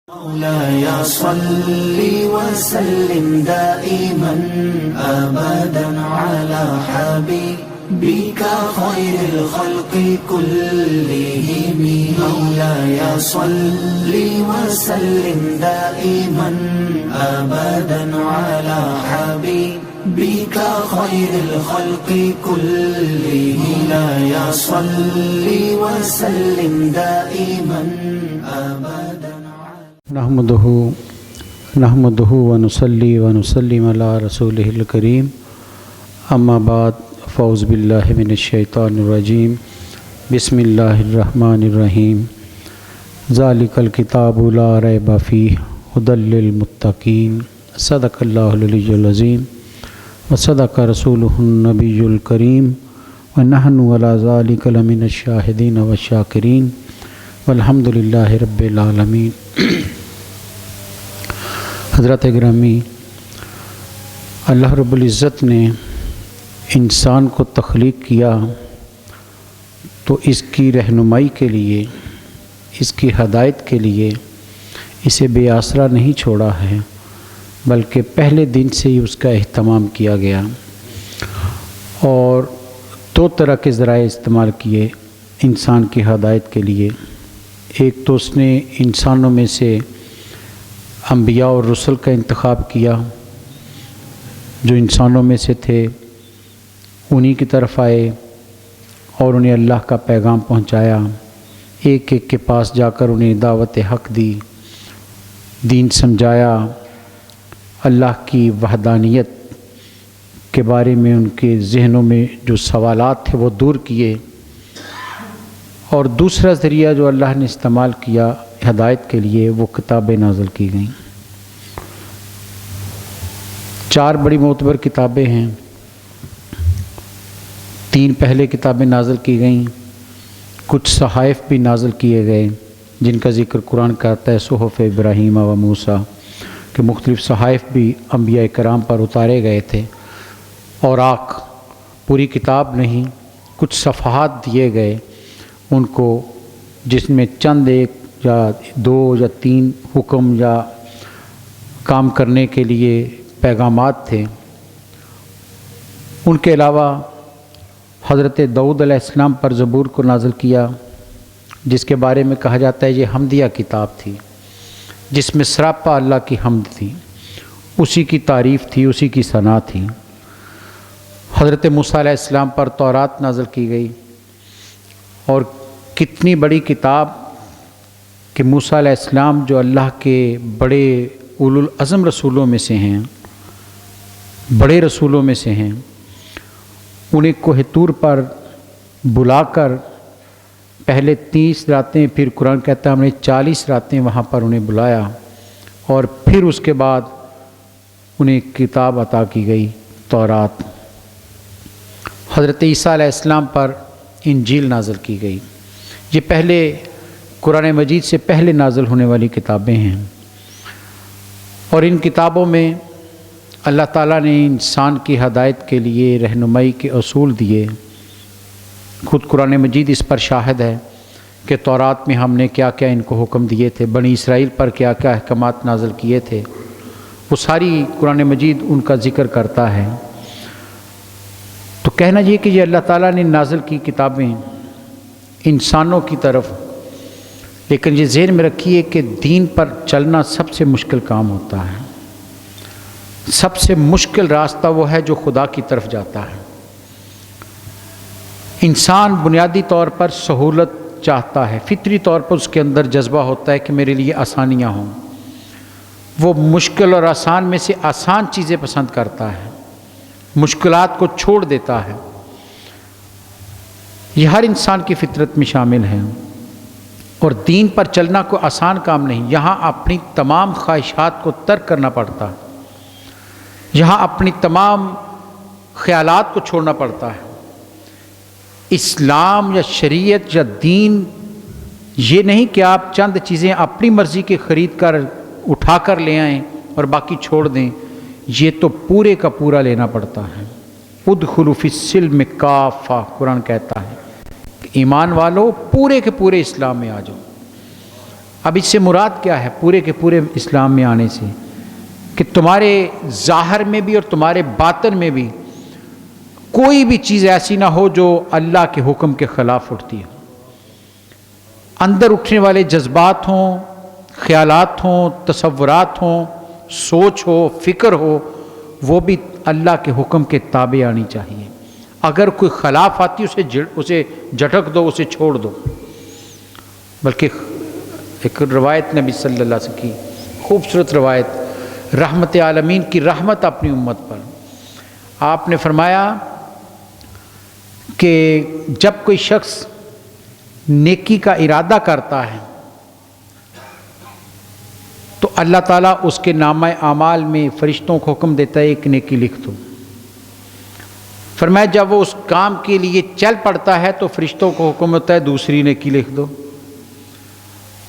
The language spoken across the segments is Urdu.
مولاي صل وسلم دائما أبدا على حبيبك خير الخلق كلهم. مولاي صل وسلم دائما أبدا على حبيبك خير الخلق كلهم. مولاي صل وسلم دائما أبدا. نحمده ونصلي ونسلم على رسوله الكريم. اما بعد فاعوذ باللہ من الشیطان الرجیم. بسم اللہ الرحمن الرحیم. ذالک الکتاب لا ریب فیہ ھدی للمتقین. صدق اللہ العلی العظیم وصدق رسولہ النبی الکریم ونحن علی ذالک لمن الشاہدین والشاکرین والحمد للہ رب العالمین. حضرت گرامی، اللہ رب العزت نے انسان کو تخلیق کیا تو اس کی رہنمائی کے لیے، اس کی ہدایت کے لیے اسے بے آسرا نہیں چھوڑا ہے، بلکہ پہلے دن سے ہی اس کا اہتمام کیا گیا اور دو طرح کے ذرائع استعمال کیے انسان کی ہدایت کے لیے. ایک تو اس نے انسانوں میں سے انبیاء اور رسل کا انتخاب کیا، جو انسانوں میں سے تھے انہی کی طرف آئے اور انہیں اللہ کا پیغام پہنچایا. ایک ایک کے پاس جا کر انہیں دعوت حق دی، دین سمجھایا، اللہ کی وحدانیت کے بارے میں ان کے ذہنوں میں جو سوالات تھے وہ دور کیے. اور دوسرا ذریعہ جو اللہ نے استعمال کیا ہدایت کے لیے وہ کتابیں نازل کی گئیں. 4 بڑی معتبر کتابیں ہیں. 3 پہلے کتابیں نازل کی گئیں، کچھ صحائف بھی نازل کیے گئے جن کا ذکر قرآن کرتا ہے. صحف ابراہیم و موسیٰ کہ مختلف صحائف بھی انبیاء کرام پر اتارے گئے تھے. اوراق پوری کتاب نہیں، کچھ صفحات دیے گئے ان کو، جس میں چند 1 یا 2 یا 3 حکم یا کام کرنے کے لیے پیغامات تھے. ان کے علاوہ حضرت داؤد علیہ السلام پر زبور کو نازل کیا، جس کے بارے میں کہا جاتا ہے یہ حمدیہ کتاب تھی، جس میں سراپا اللہ کی حمد تھی، اسی کی تعریف تھی، اسی کی ثنا تھی. حضرت موسیٰ علیہ السلام پر تورات نازل کی گئی، اور کتنی بڑی کتاب کہ موسیٰ علیہ السلام جو اللہ کے بڑے اولو العزم رسولوں میں سے ہیں، بڑے رسولوں میں سے ہیں، انہیں کوہ طور پر بلا کر پہلے 30 راتیں، پھر قرآن کہتا ہے ہم نے 40 راتیں وہاں پر انہیں بلایا، اور پھر اس کے بعد انہیں کتاب عطا کی گئی تورات. حضرت عیسیٰ علیہ السلام پر انجیل نازل کی گئی. یہ پہلے قرآن مجید سے پہلے نازل ہونے والی کتابیں ہیں، اور ان کتابوں میں اللہ تعالیٰ نے انسان کی ہدایت کے لیے رہنمائی کے اصول دیے. خود قرآن مجید اس پر شاہد ہے کہ تورات میں ہم نے کیا کیا ان کو حکم دیے تھے، بنی اسرائیل پر کیا کیا احکامات نازل کیے تھے، وہ ساری قرآن مجید ان کا ذکر کرتا ہے. تو کہنا یہ کہ یہ اللہ تعالیٰ نے نازل کی کتابیں انسانوں کی طرف، لیکن یہ ذہن میں رکھیے کہ دین پر چلنا سب سے مشکل کام ہوتا ہے. سب سے مشکل راستہ وہ ہے جو خدا کی طرف جاتا ہے. انسان بنیادی طور پر سہولت چاہتا ہے، فطری طور پر اس کے اندر جذبہ ہوتا ہے کہ میرے لیے آسانیاں ہوں. وہ مشکل اور آسان میں سے آسان چیزیں پسند کرتا ہے، مشکلات کو چھوڑ دیتا ہے. یہ ہر انسان کی فطرت میں شامل ہے، اور دین پر چلنا کوئی آسان کام نہیں. یہاں اپنی تمام خواہشات کو ترک کرنا پڑتا ہے، یہاں اپنی تمام خیالات کو چھوڑنا پڑتا ہے. اسلام یا شریعت یا دین یہ نہیں کہ آپ چند چیزیں اپنی مرضی کے خرید کر اٹھا کر لے آئیں اور باقی چھوڑ دیں. یہ تو پورے کا پورا لینا پڑتا ہے. ادخلوا فی السلم کافہ قرآن کہتا ہے کہ ایمان والو پورے کے پورے اسلام میں آ جاؤ. اب اس سے مراد کیا ہے پورے کے پورے اسلام میں آنے سے؟ کہ تمہارے ظاہر میں بھی اور تمہارے باطن میں بھی کوئی بھی چیز ایسی نہ ہو جو اللہ کے حکم کے خلاف اٹھتی ہو۔ اندر اٹھنے والے جذبات ہوں، خیالات ہوں، تصورات ہوں، سوچ ہو، فکر ہو، وہ بھی اللہ کے حکم کے تابع آنی چاہیے۔ اگر کوئی خلاف آتی اسے جھٹک دو، اسے چھوڑ دو۔ بلکہ ایک روایت نبی صلی اللہ علیہ وسلم کی خوبصورت روایت، رحمت عالمین کی رحمت اپنی امت پر، آپ نے فرمایا کہ جب کوئی شخص نیکی کا ارادہ کرتا ہے تو اللہ تعالیٰ اس کے نامہ اعمال میں فرشتوں کو حکم دیتا ہے ایک نیکی لکھ دو۔ فرمایا جب وہ اس کام کے لیے چل پڑتا ہے تو فرشتوں کو حکم ہوتا ہے دوسری نیکی لکھ دو۔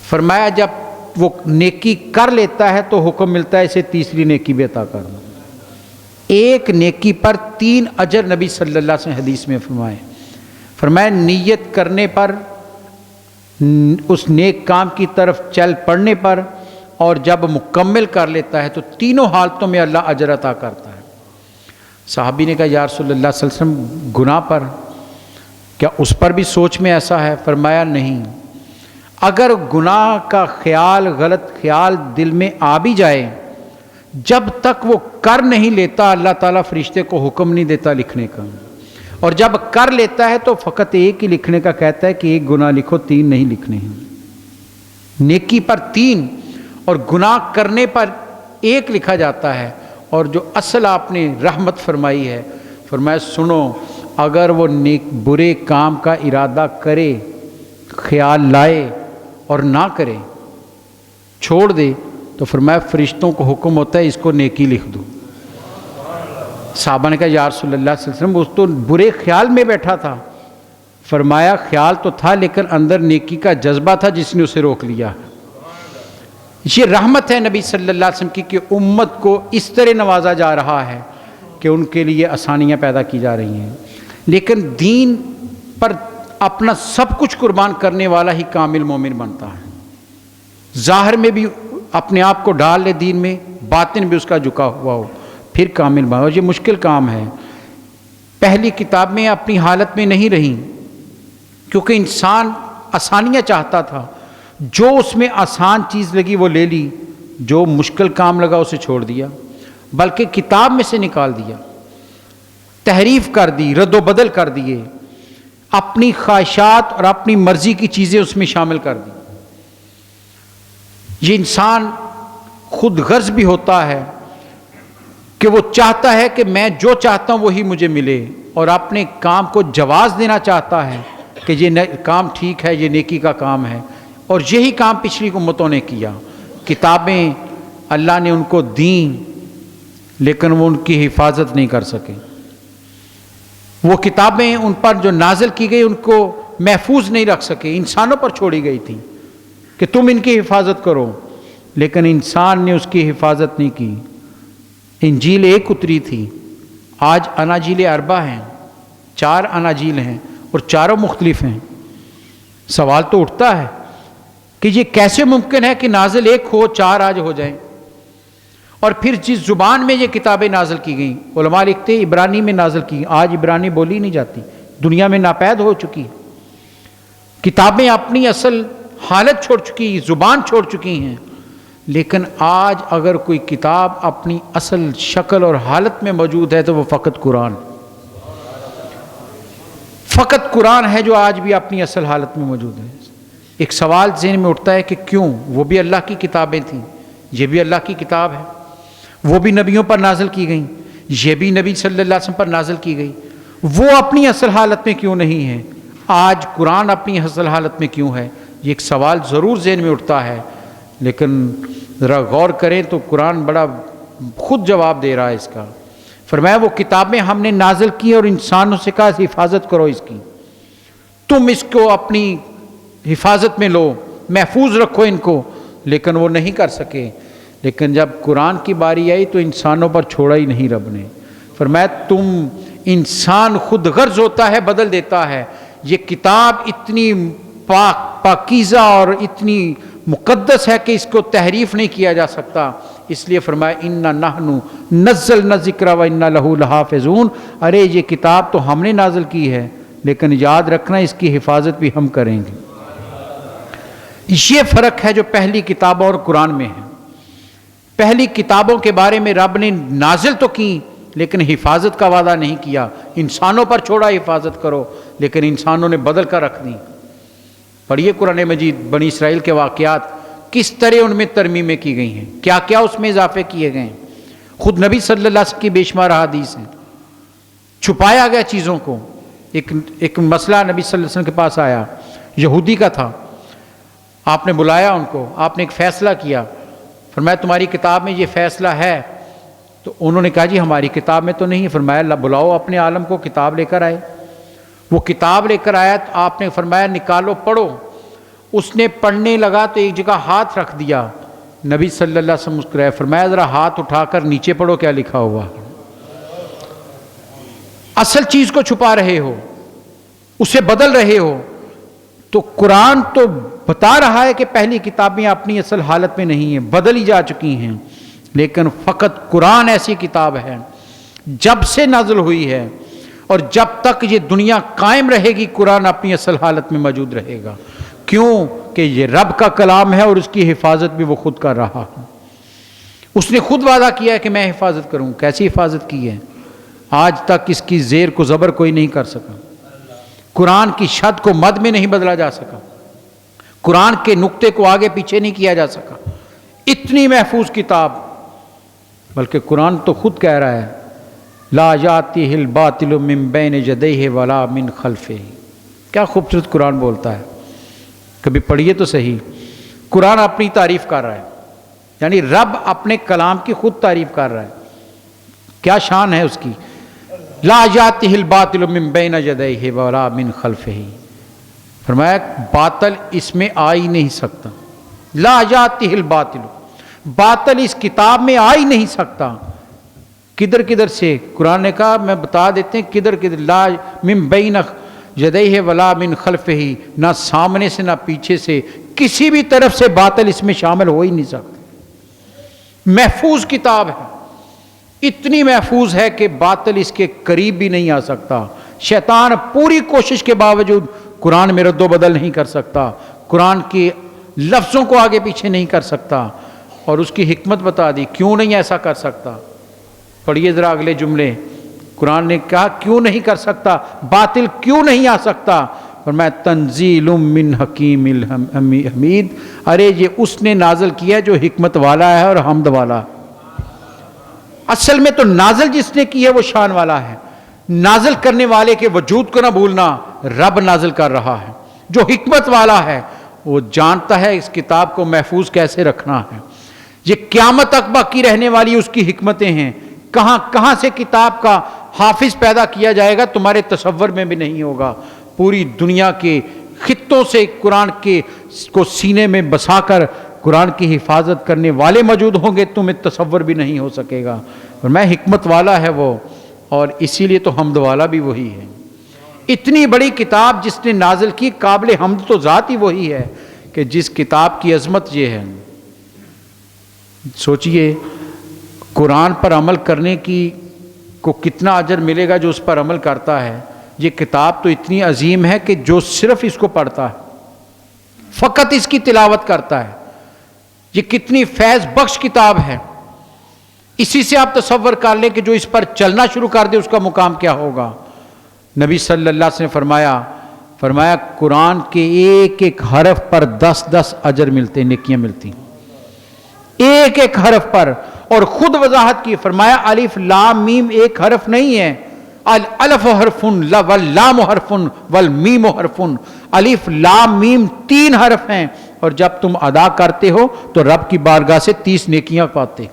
فرمایا جب وہ نیکی کر لیتا ہے تو حکم ملتا ہے اسے تیسری نیکی بھی عطا کر دو۔ ایک نیکی پر 3 اجر نبی صلی اللہ علیہ وسلم حدیث میں فرمایا نیت کرنے پر، اس نیک کام کی طرف چل پڑنے پر، اور جب مکمل کر لیتا ہے تو تینوں حالتوں میں اللہ اجر عطا کرتا ہے۔ صحابی نے کہا یا رسول اللہ صلی اللہ علیہ وسلم گناہ پر کیا اس پر بھی سوچ میں ایسا ہے؟ فرمایا نہیں، اگر گناہ کا خیال، غلط خیال دل میں آ بھی جائے، جب تک وہ کر نہیں لیتا اللہ تعالیٰ فرشتے کو حکم نہیں دیتا لکھنے کا، اور جب کر لیتا ہے تو فقط ایک ہی لکھنے کا کہتا ہے کہ ایک گناہ لکھو، 3 نہیں لکھنے ہیں۔ نیکی پر 3 اور گناہ کرنے پر 1 لکھا جاتا ہے۔ اور جو اصل آپ نے رحمت فرمائی ہے، فرمایا سنو، اگر وہ برے کام کا ارادہ کرے، خیال لائے اور نہ کرے، چھوڑ دے، تو فرمایا فرشتوں کو حکم ہوتا ہے اس کو نیکی لکھ دو۔ صحابہ نے کہا یا رسول اللہ صلی اللہ علیہ وسلم اس تو برے خیال میں بیٹھا تھا۔ فرمایا خیال تو تھا لیکن اندر نیکی کا جذبہ تھا جس نے اسے روک لیا۔ یہ رحمت ہے نبی صلی اللہ علیہ وسلم کی کہ امت کو اس طرح نوازا جا رہا ہے کہ ان کے لیے آسانیاں پیدا کی جا رہی ہیں، لیکن دین پر اپنا سب کچھ قربان کرنے والا ہی کامل مومن بنتا ہے۔ ظاہر میں بھی اپنے آپ کو ڈال لے دین میں، باطن بھی اس کا جھکا ہوا ہو، پھر کامل بنا۔ اور یہ مشکل کام ہے۔ پہلی کتاب میں اپنی حالت میں نہیں رہی کیونکہ انسان آسانیاں چاہتا تھا، جو اس میں آسان چیز لگی وہ لے لی، جو مشکل کام لگا اسے چھوڑ دیا، بلکہ کتاب میں سے نکال دیا، تحریف کر دی، رد و بدل کر دیے، اپنی خواہشات اور اپنی مرضی کی چیزیں اس میں شامل کر دی۔ یہ انسان خود غرض بھی ہوتا ہے کہ وہ چاہتا ہے کہ میں جو چاہتا ہوں وہی مجھے ملے، اور اپنے کام کو جواز دینا چاہتا ہے کہ یہ کام ٹھیک ہے، یہ نیکی کا کام ہے۔ اور یہی کام پچھلی امتوں نے کیا۔ کتابیں اللہ نے ان کو دیں لیکن وہ ان کی حفاظت نہیں کر سکے۔ وہ کتابیں ان پر جو نازل کی گئی ان کو محفوظ نہیں رکھ سکے، انسانوں پر چھوڑی گئی تھی کہ تم ان کی حفاظت کرو، لیکن انسان نے اس کی حفاظت نہیں کی۔ انجیل ایک اتری تھی، آج اناجیل 4 ہیں، 4 اناجیل ہیں اور چاروں مختلف ہیں۔ سوال تو اٹھتا ہے کہ یہ کیسے ممکن ہے کہ نازل ایک ہو 4 آج ہو جائیں؟ اور پھر جس زبان میں یہ کتابیں نازل کی گئیں، علماء لکھتے ہیں عبرانی میں نازل کی، آج عبرانی بولی نہیں جاتی، دنیا میں ناپید ہو چکی۔ کتابیں اپنی اصل حالت چھوڑ چکی، زبان چھوڑ چکی ہیں، لیکن آج اگر کوئی کتاب اپنی اصل شکل اور حالت میں موجود ہے تو وہ فقط قرآن ہے جو آج بھی اپنی اصل حالت میں موجود ہے۔ ایک سوال ذہن میں اٹھتا ہے کہ کیوں؟ وہ بھی اللہ کی کتابیں تھیں، یہ بھی اللہ کی کتاب ہے، وہ بھی نبیوں پر نازل کی گئیں، یہ بھی نبی صلی اللہ علیہ وسلم پر نازل کی گئی، وہ اپنی اصل حالت میں کیوں نہیں ہے؟ آج قرآن اپنی اصل حالت میں کیوں ہے؟ یہ ایک سوال ضرور ذہن میں اٹھتا ہے، لیکن ذرا غور کریں تو قرآن بڑا خود جواب دے رہا ہے اس کا۔ فرمایا وہ کتابیں ہم نے نازل کی اور انسانوں سے کہا حفاظت کرو اس کی، تم اس کو اپنی حفاظت میں لو، محفوظ رکھو ان کو، لیکن وہ نہیں کر سکے۔ لیکن جب قرآن کی باری آئی تو انسانوں پر چھوڑا ہی نہیں رب نے۔ فرمایا انسان خود غرض ہوتا ہے، بدل دیتا ہے۔ یہ کتاب اتنی پاکیزہ اور اتنی مقدس ہے کہ اس کو تحریف نہیں کیا جا سکتا، اس لیے فرمایا اِنَّا نَحْنُ نَزَّلْنَا الذِّكْرَ وَإِنَّا لَهُ لَحَافِظُونَ، ارے یہ کتاب تو ہم نے نازل کی ہے لیکن یاد رکھنا اس کی حفاظت بھی ہم کریں گے۔ یہ فرق ہے جو پہلی کتابوں اور قرآن میں ہے۔ پہلی کتابوں کے بارے میں رب نے نازل تو کی لیکن حفاظت کا وعدہ نہیں کیا، انسانوں پر چھوڑا حفاظت کرو، لیکن انسانوں نے بدل کر رکھ دی۔ پڑھیے قرآن مجید بنی اسرائیل کے واقعات، کس طرح ان میں ترمیمیں کی گئی ہیں، کیا کیا اس میں اضافے کیے گئے ہیں۔ خود نبی صلی اللہ علیہ وسلم کی بے شمار احادیث ہیں، چھپایا گیا چیزوں کو۔ ایک مسئلہ نبی صلی اللہ علیہ وسلم کے پاس آیا، یہودی کا تھا، آپ نے بلایا ان کو، آپ نے ایک فیصلہ کیا، فرمایا تمہاری کتاب میں یہ فیصلہ ہے؟ تو انہوں نے کہا جی ہماری کتاب میں تو نہیں۔ فرمایا اللہ بلاؤ اپنے عالم کو، کتاب لے کر آئے۔ وہ کتاب لے کر آیا تو آپ نے فرمایا نکالو پڑھو۔ اس نے پڑھنے لگا تو ایک جگہ ہاتھ رکھ دیا، نبی صلی اللہ علیہ وسلم مسکرائے، فرمایا ذرا ہاتھ اٹھا کر نیچے پڑھو کیا لکھا ہوا۔ اصل چیز کو چھپا رہے ہو، اسے بدل رہے ہو۔ تو قرآن تو بتا رہا ہے کہ پہلی کتابیں اپنی اصل حالت میں نہیں ہیں، بدلی جا چکی ہیں، لیکن فقط قرآن ایسی کتاب ہے جب سے نازل ہوئی ہے اور جب تک یہ دنیا قائم رہے گی قرآن اپنی اصل حالت میں موجود رہے گا۔ کیوں کہ یہ رب کا کلام ہے اور اس کی حفاظت بھی وہ خود کر رہا ہے۔ اس نے خود وعدہ کیا ہے کہ میں حفاظت کروں۔ کیسی حفاظت کی ہے؟ آج تک اس کی زیر کو زبر کوئی نہیں کر سکا، قرآن کی شد کو مد میں نہیں بدلا جا سکا، قرآن کے نقطے کو آگے پیچھے نہیں کیا جا سکا۔ اتنی محفوظ کتاب، بلکہ قرآن تو خود کہہ رہا ہے لا یاتیہ الباطل من بین یدیہ ولا من خلفہ۔ کیا خوبصورت قرآن بولتا ہے، کبھی پڑھیے تو صحیح۔ قرآن اپنی تعریف کر رہا ہے، یعنی رب اپنے کلام کی خود تعریف کر رہا ہے، کیا شان ہے اس کی۔ لا یاتیہ الباطل من بین یدیہ ولا من خلفہ، فرمایا باطل اس میں آ ہی نہیں سکتا۔ لا یاتیہ الباطل، باطل اس کتاب میں آ ہی نہیں سکتا۔ کدھر کدھر سے؟ قرآن نے کہا میں بتا دیتے ہیں کدھر کدھر، لا من بین یدیہ ولا من خلفہ، نہ سامنے سے نہ پیچھے سے، کسی بھی طرف سے باطل اس میں شامل ہو ہی نہیں سکتا۔ محفوظ کتاب ہے، اتنی محفوظ ہے کہ باطل اس کے قریب بھی نہیں آ سکتا۔ شیطان پوری کوشش کے باوجود قرآن میں رد و بدل نہیں کر سکتا، قرآن کے لفظوں کو آگے پیچھے نہیں کر سکتا۔ اور اس کی حکمت بتا دی کیوں نہیں ایسا کر سکتا۔ پڑھیے ذرا اگلے جملے، قرآن نے کہا کیوں نہیں کر سکتا، باطل کیوں نہیں آ سکتا۔ فرمایا تنزیل من حکیم حمید، ارے یہ اس نے نازل کیا جو حکمت والا ہے اور حمد والا۔ اصل میں تو نازل جس نے کی ہے وہ شان والا ہے۔ نازل کرنے والے کے وجود کو نہ بھولنا، رب نازل کر رہا ہے جو حکمت والا ہے، وہ جانتا ہے اس کتاب کو محفوظ کیسے رکھنا ہے۔ یہ قیامت تک باقی رہنے والی اس کی حکمتیں ہیں۔ کہاں سے کتاب کا حافظ پیدا کیا جائے گا تمہارے تصور میں بھی نہیں ہوگا۔ پوری دنیا کے خطوں سے قرآن کے کو سینے میں بسا کر قرآن کی حفاظت کرنے والے موجود ہوں گے، تمہیں تصور بھی نہیں ہو سکے گا۔ اور میں حکمت والا ہے وہ، اور اسی لیے تو حمد والا بھی وہی ہے۔ اتنی بڑی کتاب جس نے نازل کی، قابل حمد تو ذات ہی وہی ہے کہ جس کتاب کی عظمت یہ ہے۔ سوچئے قرآن پر عمل کرنے کی کو کتنا اجر ملے گا جو اس پر عمل کرتا ہے۔ یہ کتاب تو اتنی عظیم ہے کہ جو صرف اس کو پڑھتا ہے، فقط اس کی تلاوت کرتا ہے، یہ کتنی فیض بخش کتاب ہے۔ اسی سے آپ تصور کر لیں کہ جو اس پر چلنا شروع کر دے اس کا مقام کیا ہوگا۔ نبی صلی اللہ علیہ وسلم نے فرمایا قرآن کے ایک ایک حرف پر 10 اجر ملتے، نیکیاں ملتی، ایک ایک حرف پر۔ اور خود وضاحت کی، فرمایا الف لام میم ایک حرف نہیں ہے، الف حرف واللام حرف والمیم حرف، الف لام میم 3 حرف ہیں، اور جب تم ادا کرتے ہو تو رب کی بارگاہ سے 30 نیکیاں پاتے۔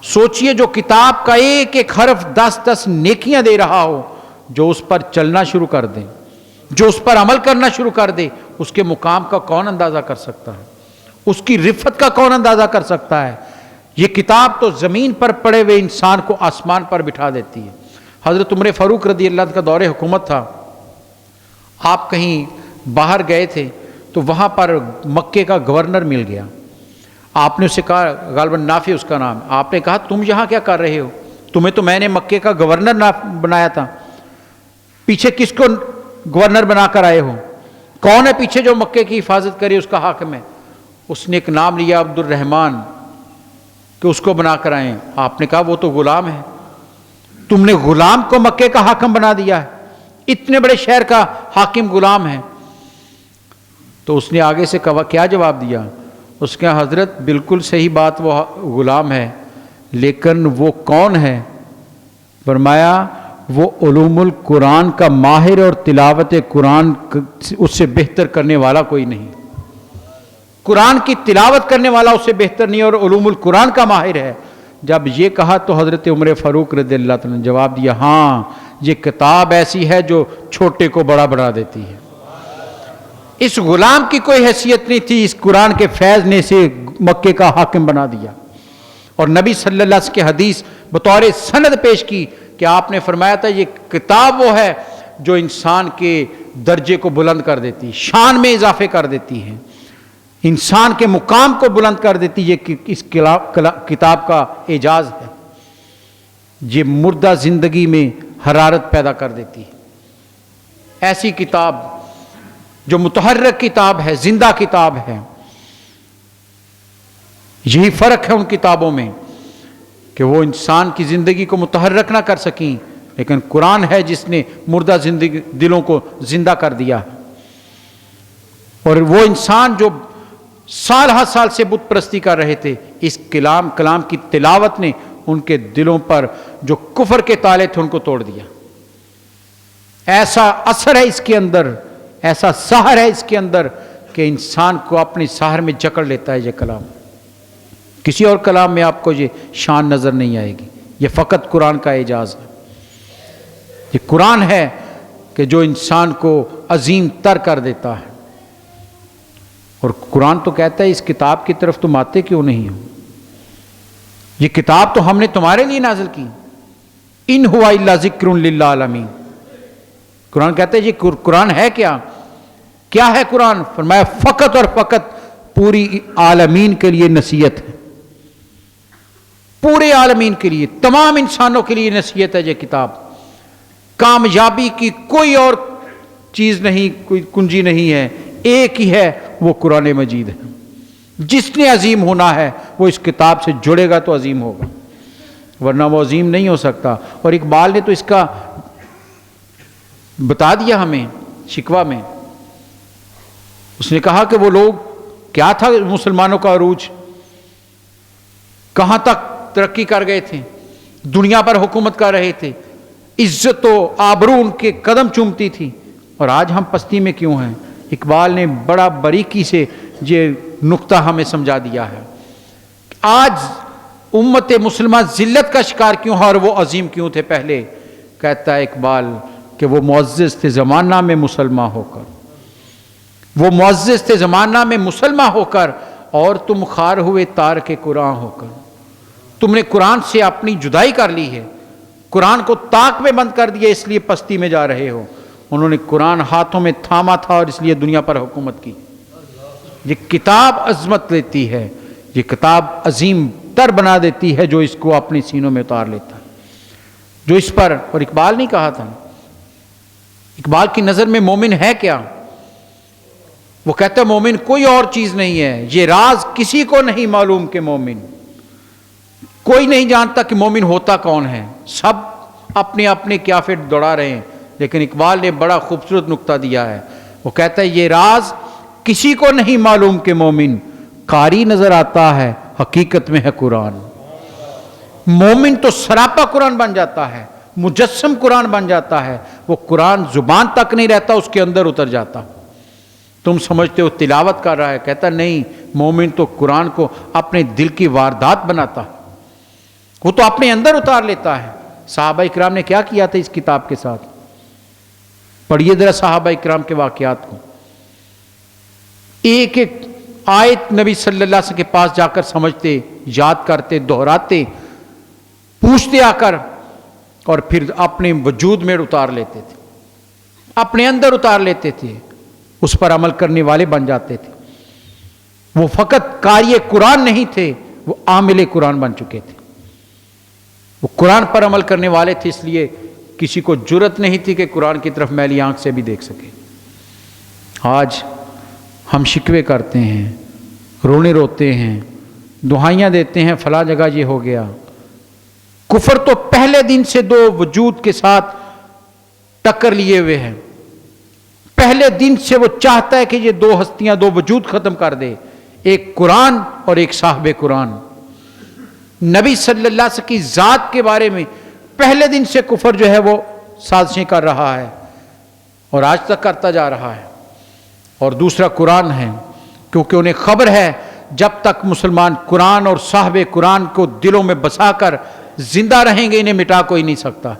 سوچئے جو کتاب کا ایک ایک حرف 10 نیکیاں دے رہا ہو، جو اس پر چلنا شروع کر دے، جو اس پر عمل کرنا شروع کر دے، اس کے مقام کا کون اندازہ کر سکتا ہے؟ اس کی رفت کا کون اندازہ کر سکتا ہے؟ یہ کتاب تو زمین پر پڑے ہوئے انسان کو آسمان پر بٹھا دیتی ہے۔ حضرت عمر فاروق رضی اللہ عنہ کا دور حکومت تھا، آپ کہیں باہر گئے تھے تو وہاں پر مکے کا گورنر مل گیا. آپ نے اسے کہا، غالباً نافع اس کا نام، آپ نے کہا تم یہاں کیا کر رہے ہو؟ تمہیں تو میں نے مکے کا گورنر بنایا تھا، پیچھے کس کو گورنر بنا کر آئے ہو؟ کون ہے پیچھے جو مکے کی حفاظت کرے، اس کا حاکم ہے؟ اس نے ایک نام لیا عبد الرحمن کہ اس کو بنا کر آئیں. آپ نے کہا وہ تو غلام ہے. تم نے غلام کو مکے کا حاکم بنا دیا ہے، اتنے بڑے شہر کا حاکم غلام ہے. تو اس نے آگے سے کہا، کیا جواب دیا؟ اس کے حضرت بالکل صحیح بات، وہ غلام ہے، لیکن وہ کون ہے؟ فرمایا وہ علوم القرآن کا ماہر اور تلاوت قرآن اس سے بہتر کرنے والا کوئی نہیں. قرآن کی تلاوت کرنے والا اس سے بہتر نہیں اور علوم القرآن کا ماہر ہے. جب یہ کہا تو حضرت عمر فاروق رضی اللہ عنہ نے جواب دیا، ہاں یہ کتاب ایسی ہے جو چھوٹے کو بڑا بنا دیتی ہے. اس غلام کی کوئی حیثیت نہیں تھی، اس قرآن کے فیض نے اسے مکے کا حاکم بنا دیا. اور نبی صلی اللہ علیہ وسلم کی حدیث بطور سند پیش کی کہ آپ نے فرمایا تھا یہ کتاب وہ ہے جو انسان کے درجے کو بلند کر دیتی، شان میں اضافے کر دیتی ہے، انسان کے مقام کو بلند کر دیتی. یہ اس کتاب کا اعجاز ہے. یہ مردہ زندگی میں حرارت پیدا کر دیتی ہے. ایسی کتاب جو متحرک کتاب ہے، زندہ کتاب ہے. یہی فرق ہے ان کتابوں میں کہ وہ انسان کی زندگی کو متحرک نہ کر سکیں، لیکن قرآن ہے جس نے مردہ زندگی دلوں کو زندہ کر دیا. اور وہ انسان جو سال ہر سال سے بت پرستی کر رہے تھے، اس کلام کی تلاوت نے ان کے دلوں پر جو کفر کے تالے تھے ان کو توڑ دیا. ایسا اثر ہے اس کے اندر، ایسا سحر ہے اس کے اندر کہ انسان کو اپنے سحر میں جکڑ لیتا ہے. یہ کلام کسی اور کلام میں آپ کو یہ شان نظر نہیں آئے گی. یہ فقط قرآن کا اعجاز ہے. یہ قرآن ہے کہ جو انسان کو عظیم تر کر دیتا ہے. اور قرآن تو کہتا ہے اس کتاب کی طرف تم آتے کیوں نہیں ہو؟ یہ کتاب تو ہم نے تمہارے لیے نازل کی. ان ہوا الا ذکر للعالمین. قرآن کہتا ہے یہ قرآن ہے کیا ہے قرآن؟ فرمایا فقط اور فقط پوری عالمین کے لیے نصیحت ہے. پورے عالمین کے لیے، تمام انسانوں کے لیے نصیحت ہے یہ کتاب. کامیابی کی کوئی اور چیز نہیں، کوئی کنجی نہیں ہے، ایک ہی ہے، وہ قرآن مجید ہے. جس نے عظیم ہونا ہے وہ اس کتاب سے جڑے گا تو عظیم ہوگا، ورنہ وہ عظیم نہیں ہو سکتا. اور اقبال نے تو اس کا بتا دیا ہمیں شکوہ میں. اس نے کہا کہ وہ لوگ کیا تھا مسلمانوں کا عروج، کہاں تک ترقی کر گئے تھے، دنیا پر حکومت کر رہے تھے، عزت و آبرو ان کے قدم چومتی تھی، اور آج ہم پستی میں کیوں ہیں؟ اقبال نے بڑا باریکی سے یہ نقطہ ہمیں سمجھا دیا ہے. آج امت مسلمہ ذلت کا شکار کیوں ہے اور وہ عظیم کیوں تھے پہلے؟ کہتا ہے اقبال کہ وہ معزز تھے زمانہ میں مسلمہ ہو کر، وہ معزز تھے زمانہ میں مسلمہ ہو کر، اور تم خار ہوئے تار کے قرآن ہو کر. تم نے قرآن سے اپنی جدائی کر لی ہے، قرآن کو طاق میں بند کر دیا، اس لیے پستی میں جا رہے ہو. انہوں نے قرآن ہاتھوں میں تھاما تھا اور اس لیے دنیا پر حکومت کی. یہ کتاب عظمت لیتی ہے، یہ کتاب عظیم تر بنا دیتی ہے جو اس کو اپنے سینوں میں اتار لیتا ہے، جو اس پر. اور اقبال نہیں کہا تھا، اقبال کی نظر میں مومن ہے کیا؟ وہ کہتا ہے مومن کوئی اور چیز نہیں ہے. یہ راز کسی کو نہیں معلوم کہ مومن، کوئی نہیں جانتا کہ مومن ہوتا کون ہے. سب اپنے اپنے قیافے دوڑا رہے ہیں، لیکن اقبال نے بڑا خوبصورت نقطہ دیا ہے. وہ کہتا ہے یہ راز کسی کو نہیں معلوم کہ مومن، قاری نظر آتا ہے حقیقت میں ہے قرآن. مومن تو سراپا قرآن بن جاتا ہے، مجسم قرآن بن جاتا ہے. وہ قرآن زبان تک نہیں رہتا، اس کے اندر اتر جاتا. تم سمجھتے ہو تلاوت کر رہا ہے، کہتا نہیں، مومن تو قرآن کو اپنے دل کی واردات بناتا ہے، وہ تو اپنے اندر اتار لیتا ہے. صحابہ اکرام نے کیا کیا تھا اس کتاب کے ساتھ؟ پڑھیے ذرا صحابہ اکرام کے واقعات کو. ایک ایک آیت نبی صلی اللہ علیہ وسلم کے پاس جا کر سمجھتے، یاد کرتے، دہراتے، پوچھتے آ کر، اور پھر اپنے وجود میں اتار لیتے تھے، اپنے اندر اتار لیتے تھے. اس پر عمل کرنے والے بن جاتے تھے. وہ فقط قاری قرآن نہیں تھے، وہ عامل قرآن بن چکے تھے. وہ قرآن پر عمل کرنے والے تھے، اس لیے کسی کو جرأت نہیں تھی کہ قرآن کی طرف میلی آنکھ سے بھی دیکھ سکے. آج ہم شکوے کرتے ہیں، روتے ہیں، دعائیاں دیتے ہیں، فلاں جگہ یہ ہو گیا. کفر تو پہلے دن سے دو وجود کے ساتھ ٹکر لیے ہوئے ہیں. پہلے دن سے وہ چاہتا ہے کہ یہ دو ہستیاں، دو وجود ختم کر دے، ایک قرآن اور ایک صاحب قرآن. نبی صلی اللہ علیہ وسلم کی ذات کے بارے میں پہلے دن سے کفر جو ہے وہ سازشیں کر رہا ہے اور آج تک کرتا جا رہا ہے. اور دوسرا قرآن ہے، کیونکہ انہیں خبر ہے جب تک مسلمان قرآن اور صاحب قرآن کو دلوں میں بسا کر زندہ رہیں گے، انہیں مٹا کوئی نہیں سکتا.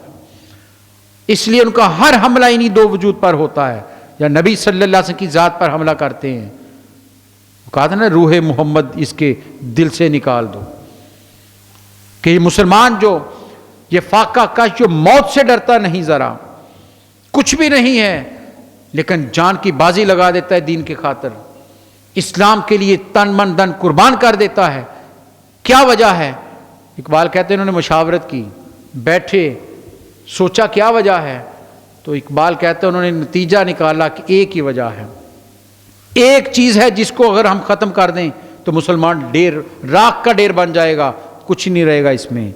اس لیے ان کا ہر حملہ انہی دو وجود پر ہوتا ہے. یا نبی صلی اللہ علیہ وسلم کی ذات پر حملہ کرتے ہیں، کہا تھا نا روح محمد اس کے دل سے نکال دو. کہ یہ مسلمان جو یہ فاقہ کش جو موت سے ڈرتا نہیں، ذرا کچھ بھی نہیں ہے، لیکن جان کی بازی لگا دیتا ہے دین کی خاطر، اسلام کے لیے تن من دن قربان کر دیتا ہے. کیا وجہ ہے؟ اقبال کہتے ہیں انہوں نے مشاورت کی، بیٹھے سوچا کیا وجہ ہے، تو اقبال کہتے ہیں انہوں نے نتیجہ نکالا کہ ایک ہی وجہ ہے. ایک چیز ہے جس کو اگر ہم ختم کر دیں تو مسلمان راکھ کا ڈیر بن جائے گا، کچھ نہیں رہے گا اس میں.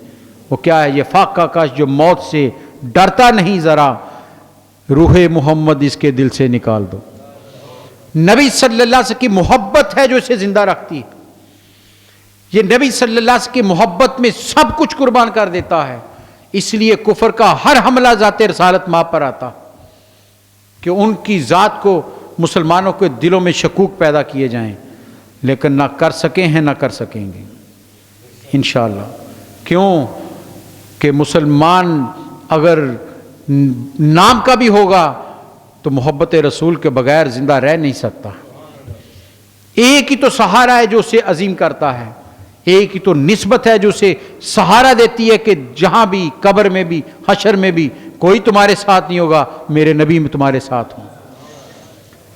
وہ کیا ہے؟ یہ فاقہ کش جو موت سے ڈرتا نہیں، ذرا روح محمد اس کے دل سے نکال دو. نبی صلی اللہ علیہ وسلم کی محبت ہے جو اسے زندہ رکھتی ہے. یہ نبی صلی اللہ علیہ وسلم کی محبت میں سب کچھ قربان کر دیتا ہے. اس لیے کفر کا ہر حملہ ذات رسالت ماں پر آتا کہ ان کی ذات کو مسلمانوں کے دلوں میں شکوک پیدا کیے جائیں، لیکن نہ کر سکے ہیں نہ کر سکیں گے انشاءاللہ. کیوں کہ مسلمان اگر نام کا بھی ہوگا تو محبت رسول کے بغیر زندہ رہ نہیں سکتا. ایک ہی تو سہارا ہے جو اسے عظیم کرتا ہے، ایک ہی تو نسبت ہے جو اسے سہارا دیتی ہے کہ جہاں بھی، قبر میں بھی، حشر میں بھی کوئی تمہارے ساتھ نہیں ہوگا، میرے نبی میں تمہارے ساتھ ہوں.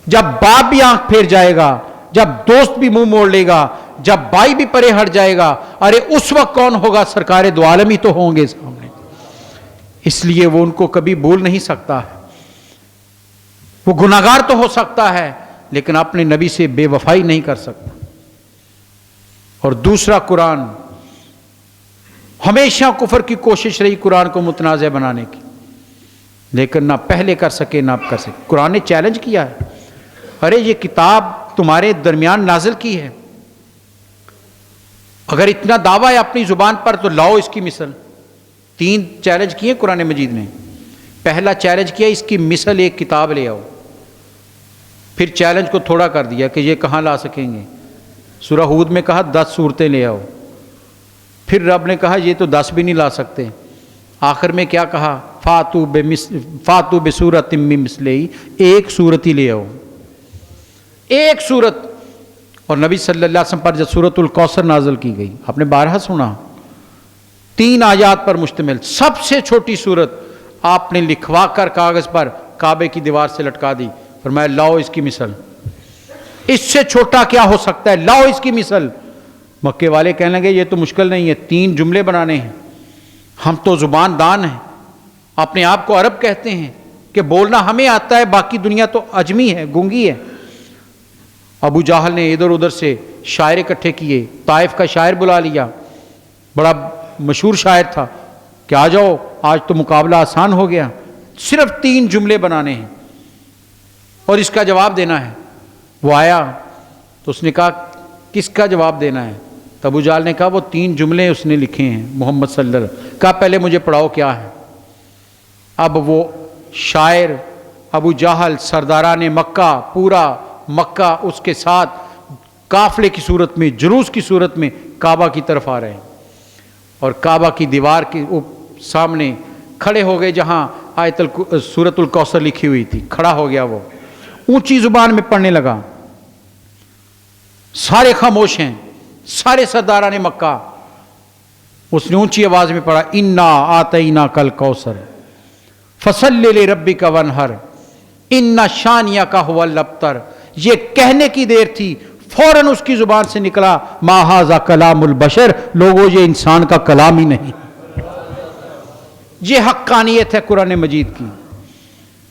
جب باپ بھی آنکھ پھیر جائے گا، جب دوست بھی منہ موڑ لے گا، جب بھائی بھی پرے ہٹ جائے گا، ارے اس وقت کون ہوگا؟ سرکار دو عالم ہی تو ہوں گے سامنے. اس لیے وہ ان کو کبھی بھول نہیں سکتا ہے. وہ گناہگار تو ہو سکتا ہے لیکن اپنے نبی سے بے وفائی نہیں کر سکتا. اور دوسرا قرآن، ہمیشہ کفر کی کوشش رہی قرآن کو متنازع بنانے کی، لیکن نہ پہلے کر سکے نہ اب کر سکے. قرآن نے چیلنج کیا ہے، ارے یہ کتاب تمہارے درمیان نازل کی ہے، اگر اتنا دعویٰ ہے اپنی زبان پر تو لاؤ اس کی مثل. 3 چیلنج کیے قرآن مجید نے. پہلا چیلنج کیا اس کی مثل ایک کتاب لے آؤ. پھر چیلنج کو تھوڑا کر دیا کہ یہ کہاں لا سکیں گے. سورہ ہود میں کہا 10 صورتیں لے آؤ. پھر رب نے کہا یہ تو 10 بھی نہیں لا سکتے. آخر میں کیا کہا؟ فاتو بسورۃ من مثلہ، ایک صورت ہی لے آؤ، ایک صورت. اور نبی صلی اللہ علیہ وسلم پر جب سورۃ الکوثر نازل کی گئی، آپ نے بارہا سنا، 3 آیات پر مشتمل سب سے چھوٹی صورت آپ نے لکھوا کر کاغذ پر کعبے کی دیوار سے لٹکا دی. فرمایا لاؤ اس کی مثل، اس سے چھوٹا کیا ہو سکتا ہے، لاؤ اس کی مثل. مکے والے کہنے لگے یہ تو مشکل نہیں ہے، 3 جملے بنانے ہیں، ہم تو زبان دان ہیں، اپنے آپ کو عرب کہتے ہیں کہ بولنا ہمیں آتا ہے، باقی دنیا تو عجمی ہے، گونگی ہے. ابو جہل نے ادھر ادھر سے شاعر اکٹھے کیے، طائف کا شاعر بلا لیا، بڑا مشہور شاعر تھا، کہ آ جاؤ آج تو مقابلہ آسان ہو گیا، صرف 3 جملے بنانے ہیں اور اس کا جواب دینا ہے. وہ آیا تو اس نے کہا کس کا جواب دینا ہے؟ تو ابو جہل نے کہا وہ 3 جملے اس نے لکھے ہیں محمد صلی اللہ علیہ وسلم. کہا پہلے مجھے پڑھاؤ کیا ہے. اب وہ شاعر ابو جہل سرداران مکہ، پورا مکہ اس کے ساتھ قافلے کی صورت میں، جلوس کی صورت میں کعبہ کی طرف آ رہے ہیں، اور کعبہ کی دیوار کے سامنے کھڑے ہو گئے جہاں سورۃ الکوثر لکھی ہوئی تھی. کھڑا ہو گیا، وہ اونچی زبان میں پڑھنے لگا. سارے خاموش ہیں، سارے سرداران مکہ. اس نے اونچی آواز میں پڑھا انا آتیناک الکوثر فصلی لربک وانحر ان شانیہ کا ہوا الابتر، یہ کہنے کی دیر تھی، فوراً اس کی زبان سے نکلا ما ھذا کلام البشر، لوگوں یہ انسان کا کلام ہی نہیں۔ یہ حقانیت ہے قرآن مجید کی۔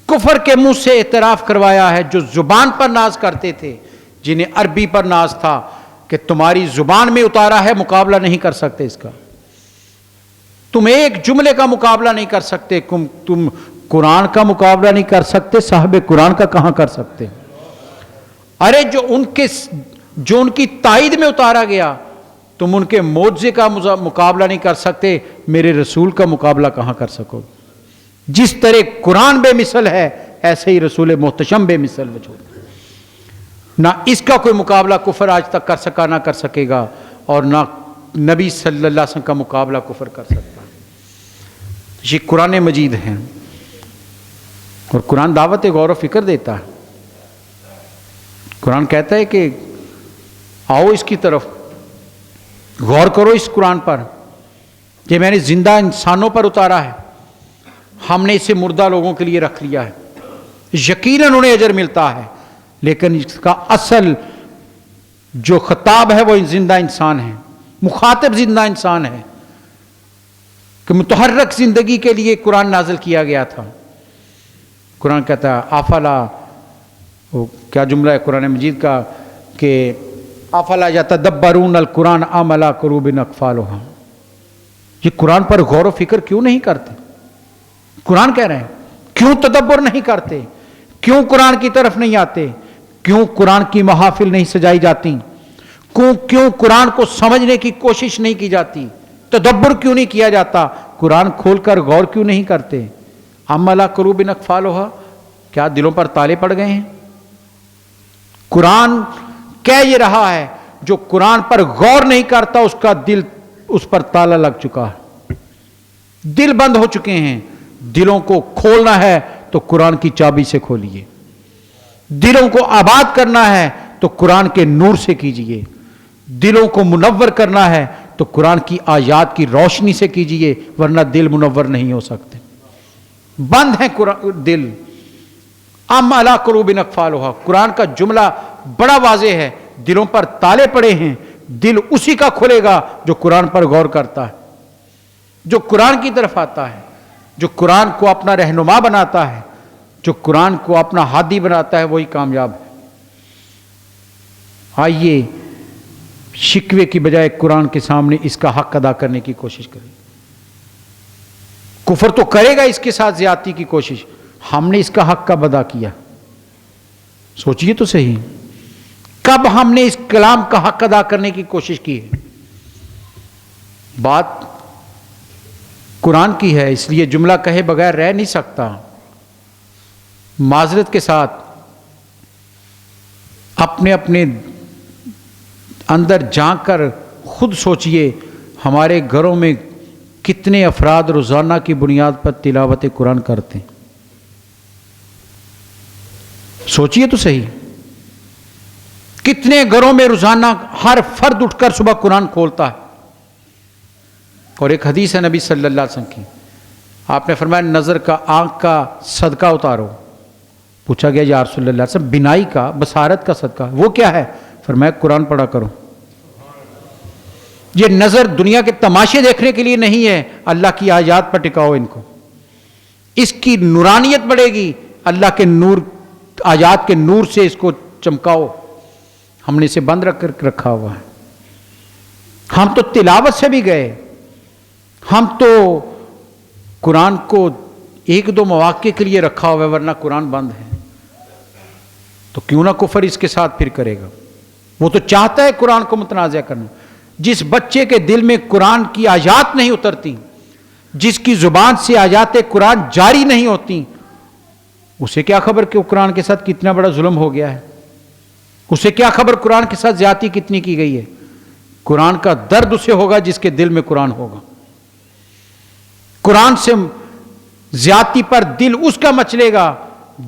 کفر کے منہ سے اعتراف کروایا ہے، جو زبان پر ناز کرتے تھے، جنہیں عربی پر ناز تھا کہ تمہاری زبان میں اتارا ہے، مقابلہ نہیں کر سکتے اس کا، تم ایک جملے کا مقابلہ نہیں کر سکتے، تم قرآن کا مقابلہ نہیں کر سکتے، صاحب قرآن کا کہاں کر سکتے؟ ارے جو ان کی تائید میں اتارا گیا، تم ان کے معجزے کا مقابلہ نہیں کر سکتے، میرے رسول کا مقابلہ کہاں کر سکو؟ جس طرح قرآن بے مثل ہے، ایسے ہی رسول محتشم بے مثل وجود، نہ اس کا کوئی مقابلہ کفر آج تک کر سکا، نہ کر سکے گا، اور نہ نبی صلی اللہ علیہ وسلم کا مقابلہ کفر کر سکتا۔ یہ قرآن مجید ہے، اور قرآن دعوت غور و فکر دیتا ہے۔ قرآن کہتا ہے کہ آؤ اس کی طرف، غور کرو اس قرآن پر، یہ میں نے زندہ انسانوں پر اتارا ہے، ہم نے اسے مردہ لوگوں کے لیے رکھ لیا ہے، یقیناً انہیں اجر ملتا ہے، لیکن اس کا اصل جو خطاب ہے وہ زندہ انسان ہے، مخاطب زندہ انسان ہے، کہ متحرک زندگی کے لیے قرآن نازل کیا گیا تھا۔ قرآن کہتا ہے افلا، وہ کیا جملہ ہے قرآن مجید کا کہ افلا یتدبرون القرآن ام علی قلوب اقفالها، یہ قرآن پر غور و فکر کیوں نہیں کرتے؟ قرآن کہہ رہے ہیں کیوں تدبر نہیں کرتے، کیوں قرآن کی طرف نہیں آتے، کیوں قرآن کی محافل نہیں سجائی جاتی، کیوں قرآن کو سمجھنے کی کوشش نہیں کی جاتی، تدبر کیوں نہیں کیا جاتا، قرآن کھول کر غور کیوں نہیں کرتے؟ ام علی قلوب اقفالها، کیا دلوں پر تالے پڑ گئے ہیں؟ قرآن کہہ یہ رہا ہے جو قرآن پر غور نہیں کرتا اس کا دل، اس پر تالا لگ چکا ہے، دل بند ہو چکے ہیں۔ دلوں کو کھولنا ہے تو قرآن کی چابی سے کھولیے، دلوں کو آباد کرنا ہے تو قرآن کے نور سے کیجئے، دلوں کو منور کرنا ہے تو قرآن کی آیات کی روشنی سے کیجئے، ورنہ دل منور نہیں ہو سکتے، بند ہیں دل۔ ام علی قلوب اقفالها، قرآن کا جملہ بڑا واضح ہے، دلوں پر تالے پڑے ہیں، دل اسی کا کھلے گا جو قرآن پر غور کرتا ہے، جو قرآن کی طرف آتا ہے، جو قرآن کو اپنا رہنما بناتا ہے، جو قرآن کو اپنا ہادی بناتا ہے، وہی کامیاب ہے۔ آئیے شکوے کی بجائے قرآن کے سامنے اس کا حق ادا کرنے کی کوشش کریں۔ کفر تو کرے گا اس کے ساتھ زیادتی کی کوشش، ہم نے اس کا حق کب ادا کیا؟ سوچئے تو صحیح، کب ہم نے اس کلام کا حق ادا کرنے کی کوشش کی ہے؟ بات قرآن کی ہے، اس لیے جملہ کہے بغیر رہ نہیں سکتا۔ معذرت کے ساتھ اپنے اندر جھانک کر خود سوچئے، ہمارے گھروں میں کتنے افراد روزانہ کی بنیاد پر تلاوت قرآن کرتے ہیں؟ سوچئے تو صحیح، کتنے گھروں میں روزانہ ہر فرد اٹھ کر صبح قرآن کھولتا ہے؟ اور ایک حدیث ہے نبی صلی اللہ علیہ وسلم کی، آپ نے فرمایا نظر کا، آنکھ کا صدقہ اتارو۔ پوچھا گیا یا رسول اللہ علیہ وسلم بینائی کا، بصارت کا صدقہ وہ کیا ہے؟ فرمایا قرآن پڑھا کرو۔ یہ نظر دنیا کے تماشے دیکھنے کے لیے نہیں ہے، اللہ کی آیات پر ٹکاؤ ان کو، اس کی نورانیت بڑھے گی، اللہ کے نور، آیات کے نور سے اس کو چمکاؤ۔ ہم نے اسے بند رکھا ہوا ہے۔ ہم تو تلاوت سے بھی گئے، ہم تو قرآن کو ایک دو مواقع کے لیے رکھا ہوا ہے، ورنہ قرآن بند ہے۔ تو کیوں نہ کفر اس کے ساتھ پھر کرے گا؟ وہ تو چاہتا ہے قرآن کو متنازع کرنا۔ جس بچے کے دل میں قرآن کی آیات نہیں اترتی، جس کی زبان سے آیات قرآن جاری نہیں ہوتی، اسے کیا خبر کہ قرآن کے ساتھ کتنا بڑا ظلم ہو گیا ہے؟ اسے کیا خبر قرآن کے ساتھ زیادتی کتنی کی گئی ہے؟ قرآن کا درد اسے ہوگا جس کے دل میں قرآن ہوگا۔ قرآن سے زیادتی پر دل اس کا مچلے گا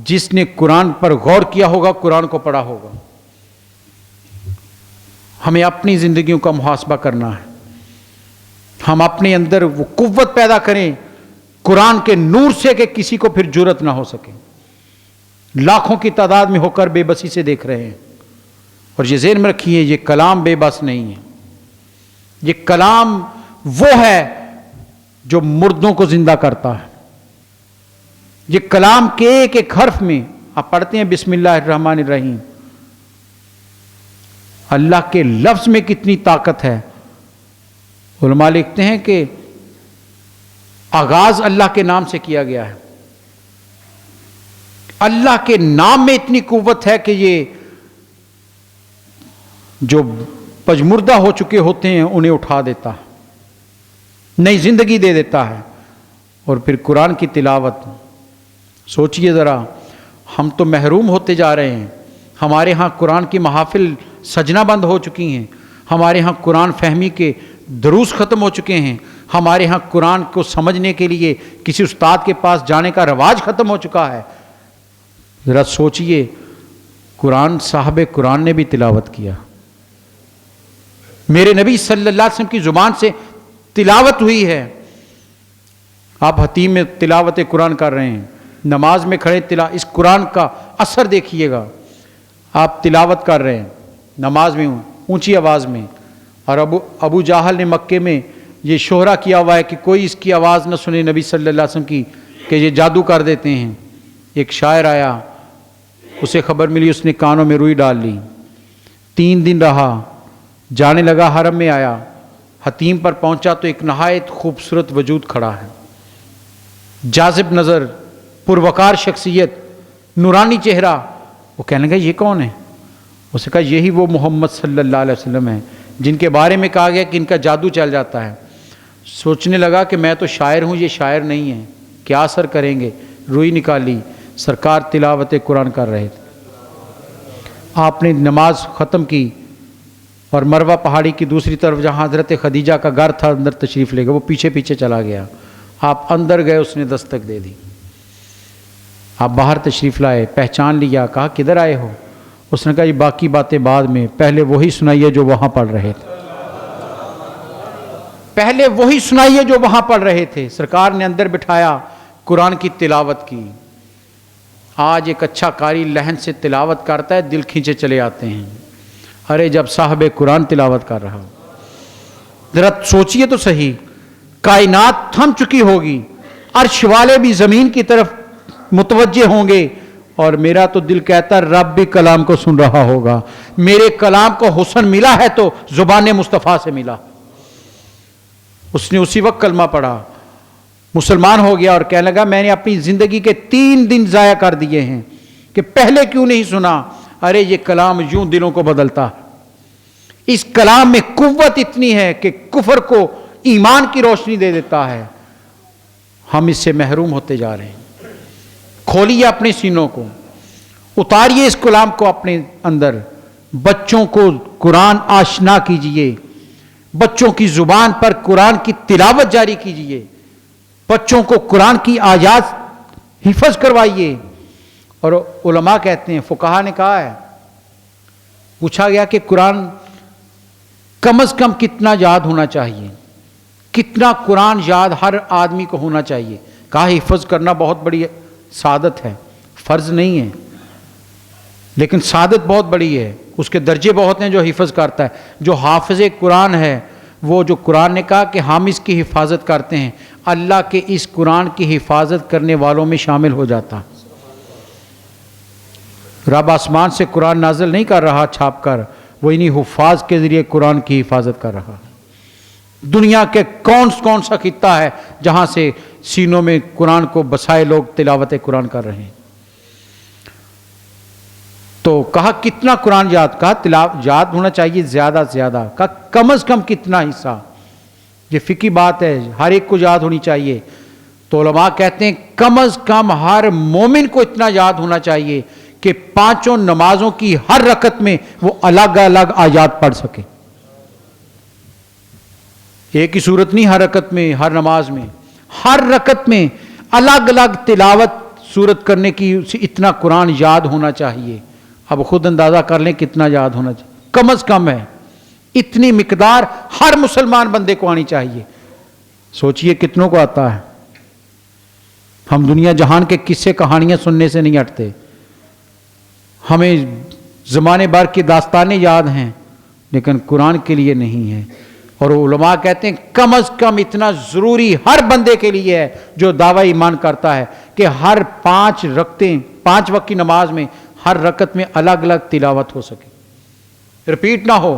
جس نے قرآن پر غور کیا ہوگا، قرآن کو پڑھا ہوگا۔ ہمیں اپنی زندگیوں کا محاسبہ کرنا ہے، ہم اپنے اندر وہ قوت پیدا کریں قرآن کے نور سے کہ کسی کو پھر جرأت نہ ہو سکے۔ لاکھوں کی تعداد میں ہو کر بے بسی سے دیکھ رہے ہیں. اور یہ ذہن میں رکھیے یہ کلام بے بس نہیں ہے. یہ کلام وہ ہے جو مردوں کو زندہ کرتا ہے. یہ کلام کے ایک ایک حرف میں آپ پڑھتے ہیں بسم اللہ الرحمن الرحیم، اللہ کے لفظ میں کتنی طاقت ہے. علماء لکھتے ہیں کہ آغاز اللہ کے نام سے کیا گیا ہے. اللہ کے نام میں اتنی قوت ہے کہ یہ جو پجمردہ ہو چکے ہوتے ہیں انہیں اٹھا دیتا ہے، نئی زندگی دے دیتا ہے. اور پھر قرآن کی تلاوت سوچئے ذرا، ہم تو محروم ہوتے جا رہے ہیں. ہمارے ہاں قرآن کی محافل سجنا بند ہو چکی ہیں، ہمارے ہاں قرآن فہمی کے دروس ختم ہو چکے ہیں، ہمارے ہاں قرآن کو سمجھنے کے لیے کسی استاد کے پاس جانے کا رواج ختم ہو چکا ہے. ذرا سوچئے قرآن صاحب قرآن نے بھی تلاوت کیا، میرے نبی صلی اللہ علیہ وسلم کی زبان سے تلاوت ہوئی ہے. آپ حتیم میں تلاوت قرآن کر رہے ہیں، نماز میں کھڑے اس قرآن کا اثر دیکھیے گا. آپ تلاوت کر رہے ہیں نماز میں اونچی آواز میں، اور ابو جہل نے مکے میں یہ شہرہ کیا ہوا ہے کہ کوئی اس کی آواز نہ سنے نبی صلی اللہ علیہ وسلم کی، کہ یہ جادو کر دیتے ہیں. ایک شاعر آیا، اسے خبر ملی، اس نے کانوں میں روئی ڈال لی. 3 دن رہا، جانے لگا حرم میں آیا، حتیم پر پہنچا تو ایک نہایت خوبصورت وجود کھڑا ہے، جاذب نظر، پروقار شخصیت، نورانی چہرہ. وہ کہنے لگا یہ کون ہے؟ اس نے کہا یہی وہ محمد صلی اللہ علیہ وسلم ہیں جن کے بارے میں کہا گیا کہ ان کا جادو چل جاتا ہے. سوچنے لگا کہ میں تو شاعر ہوں، یہ شاعر نہیں ہے، کیا اثر کریں گے. روئی نکالی، سرکار تلاوت قرآن کر رہے تھے. آپ نے نماز ختم کی اور مروہ پہاڑی کی دوسری طرف جہاں حضرت خدیجہ کا گھر تھا اندر تشریف لے گئے. وہ پیچھے پیچھے چلا گیا. آپ اندر گئے، اس نے دستک دے دی. آپ باہر تشریف لائے، پہچان لیا، کہا کدھر آئے ہو؟ اس نے کہا یہ باقی باتیں بعد میں، پہلے وہی سنائیے جو وہاں پڑھ رہے تھے. پہلے وہی سنائیے جو وہاں پڑھ رہے تھے. سرکار نے اندر بٹھایا، قرآن کی تلاوت کی. آج ایک اچھا قاری لہن سے تلاوت کرتا ہے، دل کھینچے چلے آتے ہیں. ارے جب صاحب قرآن تلاوت کر رہا، ذرا سوچئے تو صحیح، کائنات تھم چکی ہوگی، عرش والے بھی زمین کی طرف متوجہ ہوں گے، اور میرا تو دل کہتا رب بھی کلام کو سن رہا ہوگا. میرے کلام کو حسن ملا ہے تو زبان مصطفیٰ سے ملا. اس نے اسی وقت کلمہ پڑھا، مسلمان ہو گیا، اور کہنے لگا میں نے اپنی زندگی کے 3 دن ضائع کر دیے ہیں کہ پہلے کیوں نہیں سنا. ارے یہ کلام یوں دلوں کو بدلتا. اس کلام میں قوت اتنی ہے کہ کفر کو ایمان کی روشنی دے دیتا ہے. ہم اس سے محروم ہوتے جا رہے ہیں. کھولیے اپنے سینوں کو، اتاریے اس کلام کو اپنے اندر. بچوں کو قرآن آشنا کیجئے، بچوں کی زبان پر قرآن کی تلاوت جاری کیجئے، بچوں کو قرآن کی آیات حفظ کروائیے. اور علماء کہتے ہیں، فقہا نے کہا ہے، پوچھا گیا کہ قرآن کم از کم کتنا یاد ہونا چاہیے، کتنا قرآن یاد ہر آدمی کو ہونا چاہیے. کہا حفظ کرنا بہت بڑی سعادت ہے، فرض نہیں ہے، لیکن سعادت بہت بڑی ہے. اس کے درجے بہت ہیں جو حفظ کرتا ہے. جو حافظ قرآن ہے، وہ جو قرآن نے کہا کہ ہم اس کی حفاظت کرتے ہیں، اللہ کے اس قرآن کی حفاظت کرنے والوں میں شامل ہو جاتا. رب آسمان سے قرآن نازل نہیں کر رہا چھاپ کر، وہ انہی حفاظ کے ذریعے قرآن کی حفاظت کر رہا. دنیا کے کون سا خطہ ہے جہاں سے سینوں میں قرآن کو بسائے لوگ تلاوت قرآن کر رہے ہیں. تو کہا کتنا قرآن یاد، کہا یاد ہونا چاہیے زیادہ سے زیادہ، کہا کم از کم کتنا حصہ. یہ فقہی بات ہے، ہر ایک کو یاد ہونی چاہیے. تو علماء کہتے ہیں کم از کم ہر مومن کو اتنا یاد ہونا چاہیے کہ 5 نمازوں کی ہر رکعت میں وہ الگ الگ آیات پڑھ سکے. ایک ہی صورت نہیں، ہر رکعت میں، ہر نماز میں، ہر رکعت میں الگ الگ تلاوت صورت کرنے کی اتنا قرآن یاد ہونا چاہیے. اب خود اندازہ کر لیں کتنا یاد ہونا چاہیے. کم از کم ہے، اتنی مقدار ہر مسلمان بندے کو آنی چاہیے. سوچئے کتنوں کو آتا ہے. ہم دنیا جہان کے قصے کہانیاں سننے سے نہیں ہٹتے. ہمیں زمانے بھر کی داستانیں یاد ہیں لیکن قرآن کے لیے نہیں ہے. اور علماء کہتے ہیں کم از کم اتنا ضروری ہر بندے کے لیے ہے جو دعویٰ ایمان کرتا ہے کہ ہر 5 رکعتیں 5 وقت کی نماز میں ہر رکعت میں الگ الگ تلاوت ہو سکے، رپیٹ نہ ہو،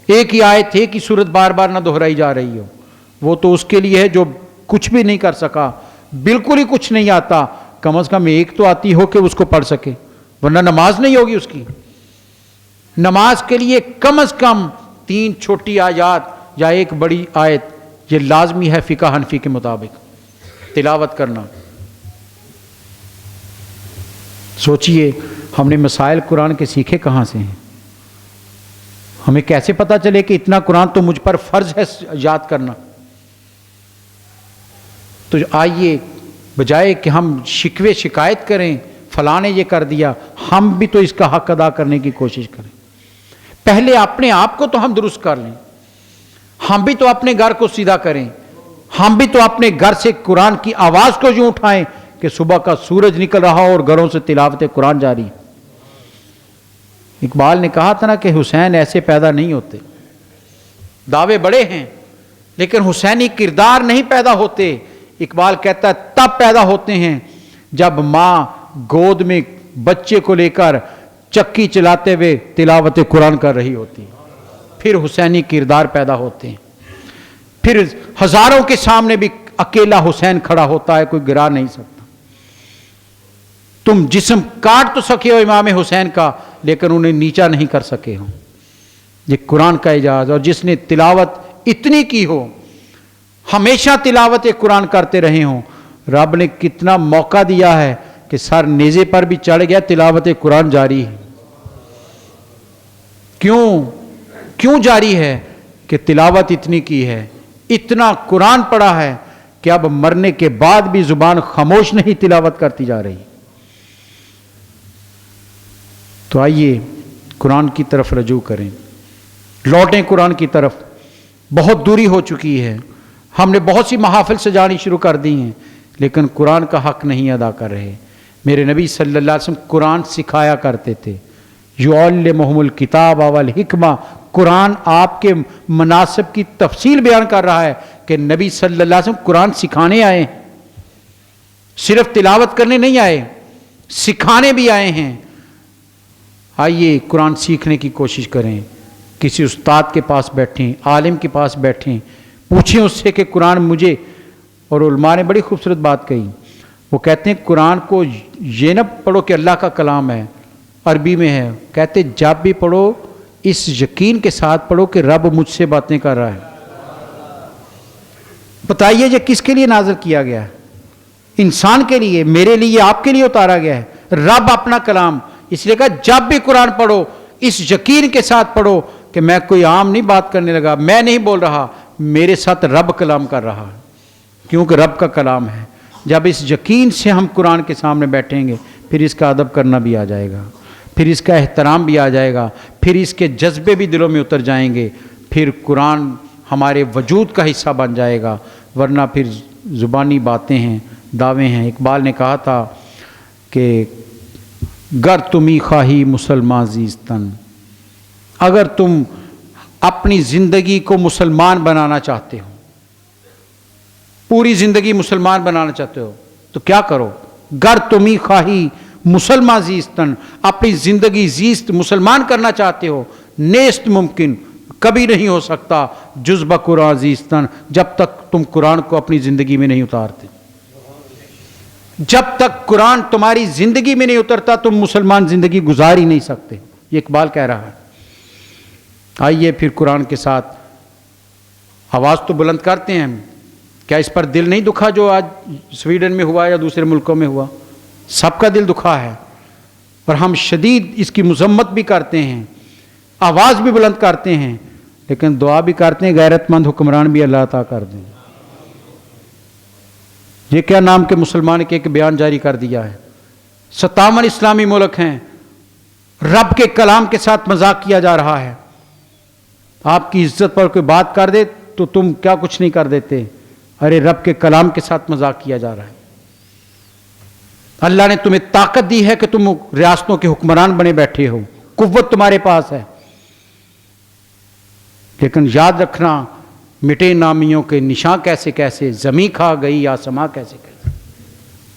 ایک ہی آیت ایک ہی صورت بار بار نہ دہرائی جا رہی ہو. وہ تو اس کے لیے ہے جو کچھ بھی نہیں کر سکا، بالکل ہی کچھ نہیں آتا، کم از کم ایک تو آتی ہو کہ اس کو پڑھ سکے، ورنہ نماز نہیں ہوگی اس کی. نماز کے لیے کم از کم 3 چھوٹی آیات یا ایک بڑی آیت یہ لازمی ہے فقہ حنفی کے مطابق تلاوت کرنا. سوچئے ہم نے مسائل قرآن کے سیکھے کہاں سے ہیں؟ ہمیں کیسے پتا چلے کہ اتنا قرآن تو مجھ پر فرض ہے یاد کرنا؟ تو آئیے بجائے کہ ہم شکوے شکایت کریں فلاں نے یہ کر دیا، ہم بھی تو اس کا حق ادا کرنے کی کوشش کریں. پہلے اپنے آپ کو تو ہم درست کر لیں، ہم بھی تو اپنے گھر کو سیدھا کریں، ہم بھی تو اپنے گھر سے قرآن کی آواز کو یوں اٹھائیں کہ صبح کا سورج نکل رہا اور گھروں سے تلاوت قرآن جاری. اقبال نے کہا تھا نا کہ حسین ایسے پیدا نہیں ہوتے، دعوے بڑے ہیں لیکن حسینی کردار نہیں پیدا ہوتے. اقبال کہتا ہے تب پیدا ہوتے ہیں جب ماں گود میں بچے کو لے کر چکی چلاتے ہوئے تلاوت قرآن کر رہی ہوتی، پھر حسینی کردار پیدا ہوتے ہیں. پھر ہزاروں کے سامنے بھی اکیلا حسین کھڑا ہوتا ہے، کوئی گرا نہیں سکتا. تم جسم کاٹ تو سکے ہو امام حسین کا لیکن انہیں نیچا نہیں کر سکے ہو. یہ قرآن کا اعجاز. اور جس نے تلاوت اتنی کی ہو، ہمیشہ تلاوت قرآن کرتے رہے ہوں، رب نے کتنا موقع دیا ہے کہ سر نیزے پر بھی چڑھ گیا، تلاوت قرآن جاری ہے. کیوں جاری ہے؟ کہ تلاوت اتنی کی ہے، اتنا قرآن پڑھا ہے کہ اب مرنے کے بعد بھی زبان خاموش نہیں تلاوت کرتی جا رہی. تو آئیے قرآن کی طرف رجوع کریں، لوٹیں قرآن کی طرف. بہت دوری ہو چکی ہے، ہم نے بہت سی محافل سجانی شروع کر دی ہیں لیکن قرآن کا حق نہیں ادا کر رہے. میرے نبی صلی اللہ علیہ وسلم قرآن سکھایا کرتے تھے. یعلمہم الکتاب والحکمہ، قرآن آپ کے مناسب کی تفصیل بیان کر رہا ہے کہ نبی صلی اللہ علیہ وسلم قرآن سکھانے آئے ہیں، صرف تلاوت کرنے نہیں آئے، سکھانے بھی آئے ہیں. آئیے قرآن سیکھنے کی کوشش کریں، کسی استاد کے پاس بیٹھیں، عالم کے پاس بیٹھیں، پوچھیں اس سے کہ قرآن مجھے. اور علماء نے بڑی خوبصورت بات کہی، وہ کہتے ہیں قرآن کو یہ نہ پڑھو کہ اللہ کا کلام ہے، عربی میں ہے، کہتے جب بھی پڑھو اس یقین کے ساتھ پڑھو کہ رب مجھ سے باتیں کر رہا ہے. بتائیے یہ کس کے لیے نازل کیا گیا ہے؟ انسان کے لیے، میرے لیے، آپ کے لیے اتارا گیا ہے. رب اپنا کلام، اس لیے کہا جب بھی قرآن پڑھو اس یقین کے ساتھ پڑھو کہ میں کوئی عام نہیں بات کرنے لگا، میں نہیں بول رہا، میرے ساتھ رب کلام کر رہا ہے، کیونکہ رب کا کلام ہے. جب اس یقین سے ہم قرآن کے سامنے بیٹھیں گے پھر اس کا ادب کرنا بھی آ جائے گا، پھر اس کا احترام بھی آ جائے گا، پھر اس کے جذبے بھی دلوں میں اتر جائیں گے، پھر قرآن ہمارے وجود کا حصہ بن جائے گا. ورنہ پھر زبانی باتیں ہیں، دعوے ہیں. اقبال نے کہا تھا کہ گر تمہیں خواہی مسلمان زیستن، اگر تم اپنی زندگی کو مسلمان بنانا چاہتے ہو، پوری زندگی مسلمان بنانا چاہتے ہو تو کیا کرو؟ گر تمہیں خواہی مسلمان زیستن، اپنی زندگی زیست مسلمان کرنا چاہتے ہو، نیست ممکن، کبھی نہیں ہو سکتا جز بقرآن زیستن، جب تک تم قرآن کو اپنی زندگی میں نہیں اتارتے. جب تک قرآن تمہاری زندگی میں نہیں اترتا تم مسلمان زندگی گزار ہی نہیں سکتے. یہ اقبال کہہ رہا ہے. آئیے پھر قرآن کے ساتھ آواز تو بلند کرتے ہیں. کیا اس پر دل نہیں دکھا جو آج سویڈن میں ہوا یا دوسرے ملکوں میں ہوا؟ سب کا دل دکھا ہے، اور ہم شدید اس کی مذمت بھی کرتے ہیں، آواز بھی بلند کرتے ہیں، لیکن دعا بھی کرتے ہیں غیرت مند حکمران بھی اللہ عطا کر دیں. یہ کیا نام کے مسلمان کے ایک بیان جاری کر دیا ہے. 57 اسلامی ملک ہیں، رب کے کلام کے ساتھ مذاق کیا جا رہا ہے. آپ کی عزت پر کوئی بات کر دے تو تم کیا کچھ نہیں کر دیتے. ارے رب کے کلام کے ساتھ مذاق کیا جا رہا ہے. اللہ نے تمہیں طاقت دی ہے کہ تم ریاستوں کے حکمران بنے بیٹھے ہو، قوت تمہارے پاس ہے، لیکن یاد رکھنا مٹے نامیوں کے نشاں کیسے کیسے، زمیں کھا گئی آسماں کیسے کیسے۔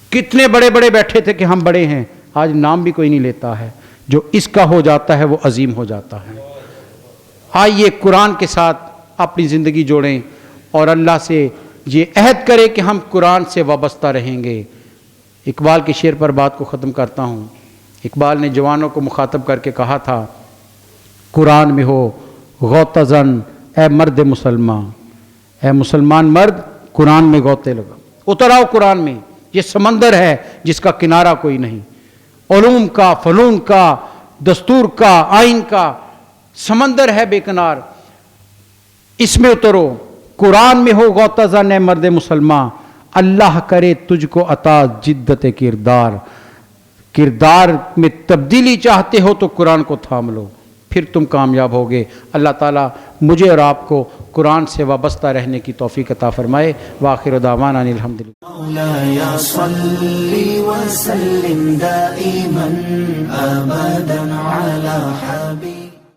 کتنے بڑے بڑے بیٹھے تھے کہ ہم بڑے ہیں، آج نام بھی کوئی نہیں لیتا ہے۔ جو اس کا ہو جاتا ہے وہ عظیم ہو جاتا ہے۔ آئیے قرآن کے ساتھ اپنی زندگی جوڑیں اور اللہ سے یہ عہد کرے کہ ہم قرآن سے وابستہ رہیں گے۔ اقبال کے شعر پر بات کو ختم کرتا ہوں۔ اقبال نے جوانوں کو مخاطب کر کے کہا تھا، قرآن میں ہو غوطہ زن اے مرد مسلمان، اے مسلمان مرد قرآن میں غوطے لگا، اتر آؤ قرآن میں، یہ سمندر ہے جس کا کنارہ کوئی نہیں، علوم کا، فنون کا، دستور کا، آئین کا سمندر ہے بے کنار، اس میں اترو، قرآن میں ہو غوطہ زن اے مرد مسلمان، اللہ کرے تجھ کو عطا جدت کردار، کردار میں تبدیلی چاہتے ہو تو قرآن کو تھام لو، پھر تم کامیاب ہوگے۔ اللہ تعالیٰ مجھے اور آپ کو قرآن سے وابستہ رہنے کی توفیق عطا فرمائے۔ وآخر دعوانا ان الحمدللہ۔ مولاي صل وسلم دائما أبدا على حبيبك